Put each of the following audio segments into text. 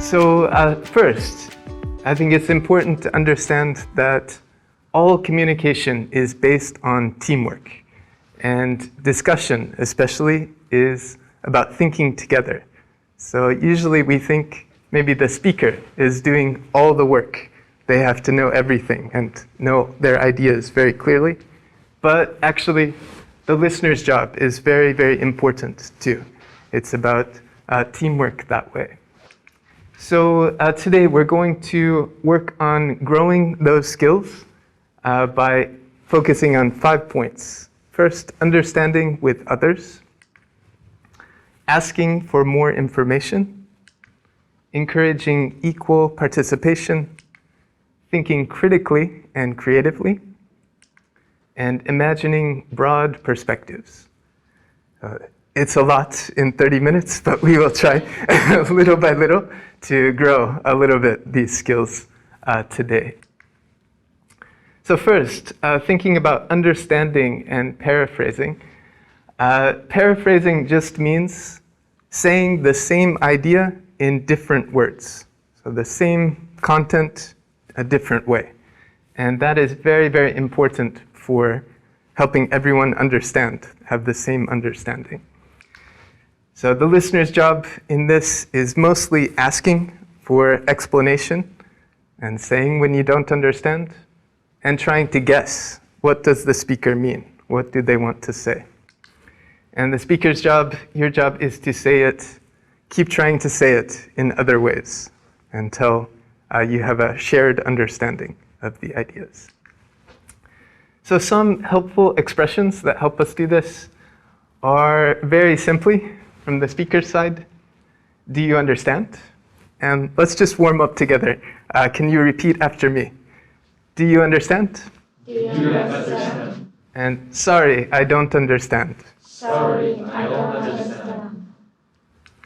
First, I think it's important to understand that all communication is based on teamwork, and discussion especially is about thinking together. So usually we think maybe the speaker is doing all the work. They have to know everything and know their ideas very clearly. But actually, the listener's job is very, very important too. It's about teamwork that way. So today we're going to work on growing those skills by focusing on 5 points. First, understanding with others, asking for more information, encouraging equal participation, thinking critically and creatively, and imagining broad perspectives. It's a lot in 30 minutes, but we will try little by little to grow a little bit these skills today. So first, thinking about understanding and paraphrasing. Paraphrasing just means saying the same idea in different words. So the same content, a different way. And that is very, very important for helping everyone understand, have the same understanding. So the listener's job in this is mostly asking for explanation and saying when you don't understand, and trying to guess, what does the speaker mean? What do they want to say? And the speaker's job, your job, is to say it, keep trying to say it in other ways until you have a shared understanding of the ideas. So some helpful expressions that help us do this are very simply, from the speaker's side, do you understand? And let's just warm up together. Can you repeat after me? Do you understand? Do you understand? And sorry, I don't understand. Sorry, I don't understand.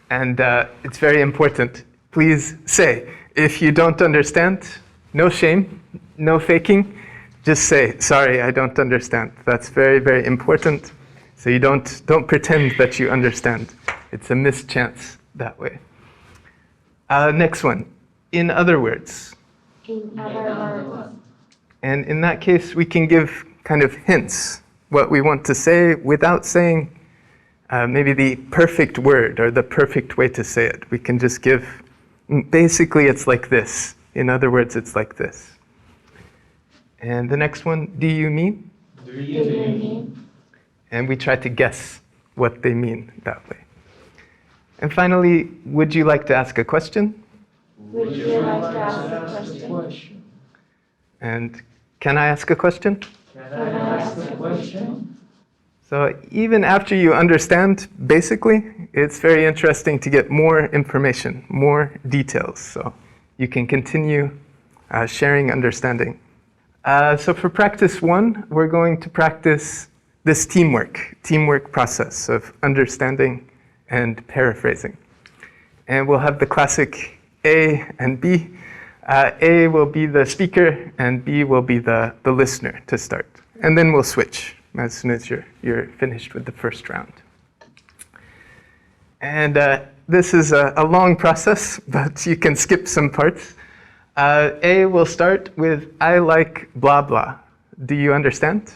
And it's very important. Please say, if you don't understand, no shame, no faking. Just say, sorry, I don't understand. That's very, very important. So you don't pretend that you understand. It's a missed chance that way. Next one, in other words. In other words. And in that case, we can give kind of hints, what we want to say without saying maybe the perfect word or the perfect way to say it. We can just give, basically it's like this. In other words, it's like this. And the next one, do you mean? Do you mean? And we try to guess what they mean that way. And finally, would you like to ask a question? Would you like to ask a question? And can I ask a question? Can I ask a question? So even after you understand, basically, it's very interesting to get more information, more details, so you can continue sharing understanding. So for practice 1, we're going to practice this teamwork process of understanding and paraphrasing. And we'll have the classic A and B. A will be the speaker, and B will be the listener to start. And then we'll switch as soon as you're finished with the first round. And this is a long process, but you can skip some parts. A will start with, I like blah, blah. Do you understand?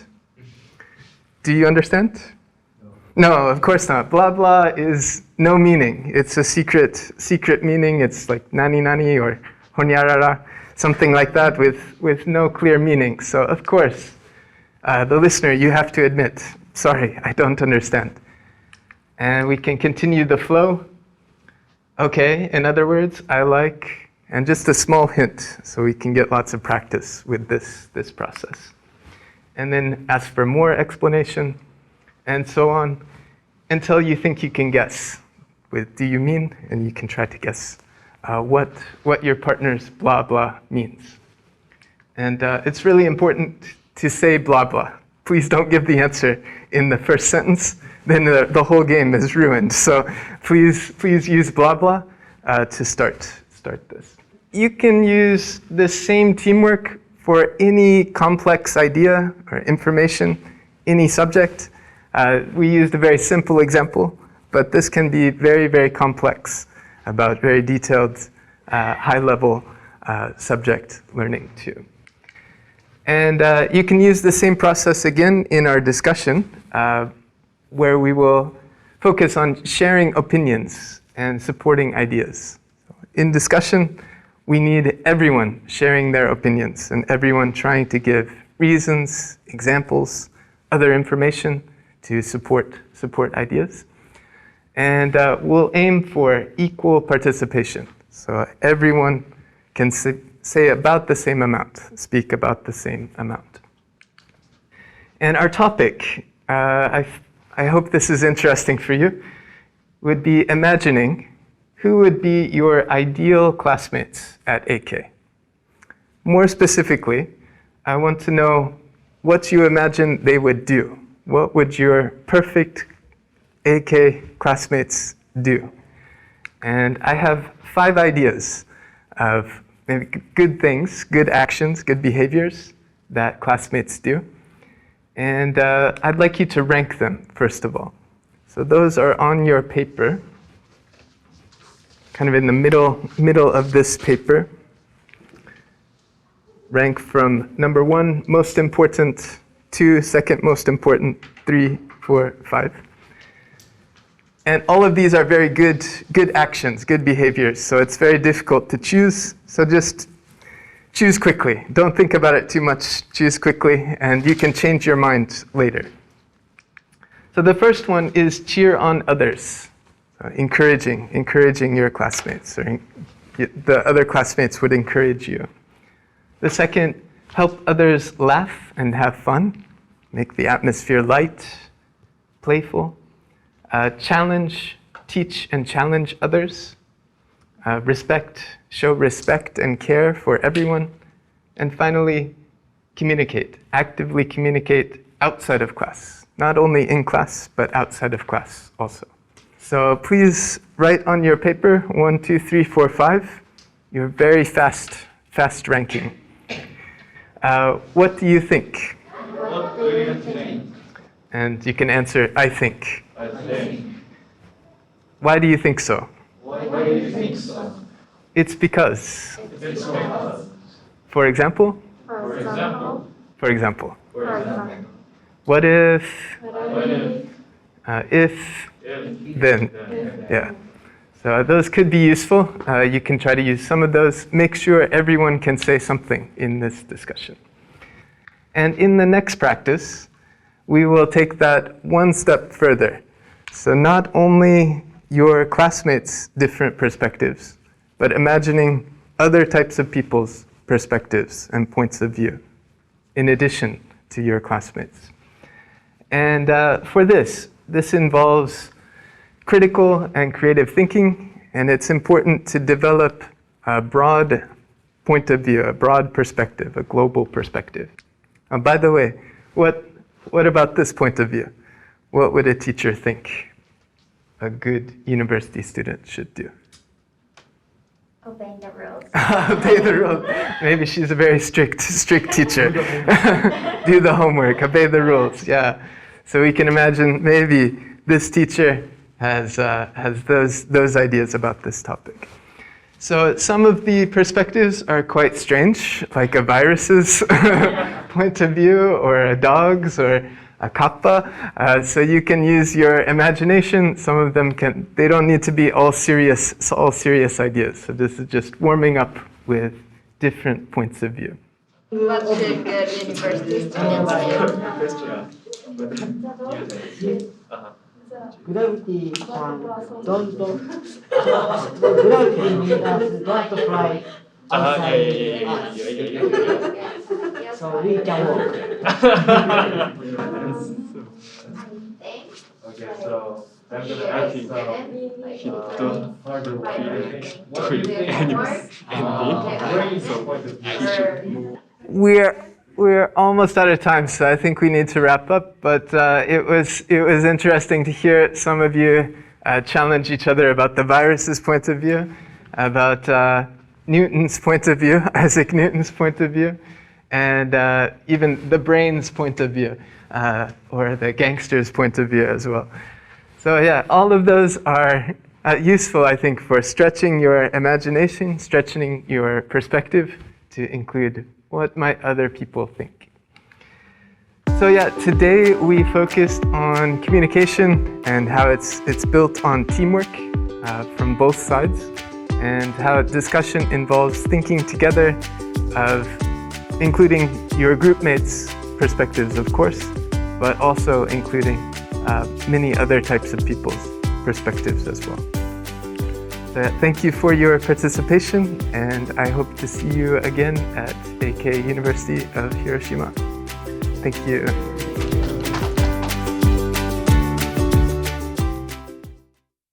Do you understand? No, of course not. Blah, blah is no meaning. It's a secret meaning. It's like nani nani or honyarara, something like that with no clear meaning. So of course, the listener, you have to admit, sorry, I don't understand. And we can continue the flow. Okay, in other words, I like, and just a small hint, so we can get lots of practice with this process. And then ask for more explanation, and so on, until you think you can guess with do you mean, and you can try to guess what your partner's blah blah means. And it's really important to say blah blah. Please don't give the answer in the first sentence, then the whole game is ruined. So please use blah blah to start this. You can use the same teamwork for any complex idea or information, any subject. We used a very simple example, but this can be very, very complex about very detailed high-level subject learning too. And you can use the same process again in our discussion, where we will focus on sharing opinions and supporting ideas. In discussion, we need everyone sharing their opinions and everyone trying to give reasons, examples, other information to support ideas. And we'll aim for equal participation. So everyone can say about the same amount, speak about the same amount. And our topic, I hope this is interesting for you, would be imagining who would be your ideal classmates at Eikei. More specifically, I want to know what you imagine they would do. What would your perfect Eikei classmates do? And I have 5 ideas of maybe good things, good actions, good behaviors that classmates do. And I'd like you to rank them, first of all. So those are on your paper, kind of in the middle of this paper. Rank from number 1, most important, 2, second most important, 3, 4, 5. And all of these are very good actions, good behaviors. So it's very difficult to choose. So just choose quickly. Don't think about it too much. Choose quickly, and you can change your mind later. So the first one is cheer on others. Encouraging your classmates, or the other classmates would encourage you. The second, help others laugh and have fun. Make the atmosphere light, playful. Challenge, teach and challenge others. Show respect and care for everyone. And finally, communicate. Actively communicate outside of class. Not only in class, but outside of class also. So please write on your paper 1, 2, 3, 4, 5. You're very fast ranking. What do you think? What do you think? And you can answer, I think. I think. Why do you think so? Why do you think so? It's because. It's because. For example? For example. For example. For example. What if? What if? If. Then. Yeah. So those could be useful. You can try to use some of those. Make sure everyone can say something in this discussion. And in the next practice, we will take that one step further. So not only your classmates' different perspectives, but imagining other types of people's perspectives and points of view, in addition to your classmates. And for this involves critical and creative thinking, and it's important to develop a broad point of view, a broad perspective, a global perspective. By the way, what about this point of view? What would a teacher think a good university student should do? Obeying the rules. Obey the rules. Maybe she's a very strict teacher. Do the homework, obey the rules, yeah. So we can imagine maybe this teacher has those ideas about this topic. So some of the perspectives are quite strange, like a virus's point of view, or a dog's, or a kappa. So you can use your imagination. Some of them they don't need to be all serious ideas. So this is just warming up with different points of view. What should good university students do? Gravity don't gravity means don't fly outside. So we can walk. Okay, so I'm gonna ask you he don't feel anything, so he should move. We're almost out of time, so I think we need to wrap up. But it was interesting to hear some of you challenge each other about the virus's point of view, about Newton's point of view, Isaac Newton's point of view, and even the brain's point of view, or the gangster's point of view as well. So yeah, all of those are useful, I think, for stretching your imagination, stretching your perspective to include what might other people think. So yeah, today we focused on communication and how it's built on teamwork from both sides, and how discussion involves thinking together of including your group mates' perspectives, of course, but also including many other types of people's perspectives as well. So thank you for your participation, and I hope to see you again at Eikei University of Hiroshima. Thank you.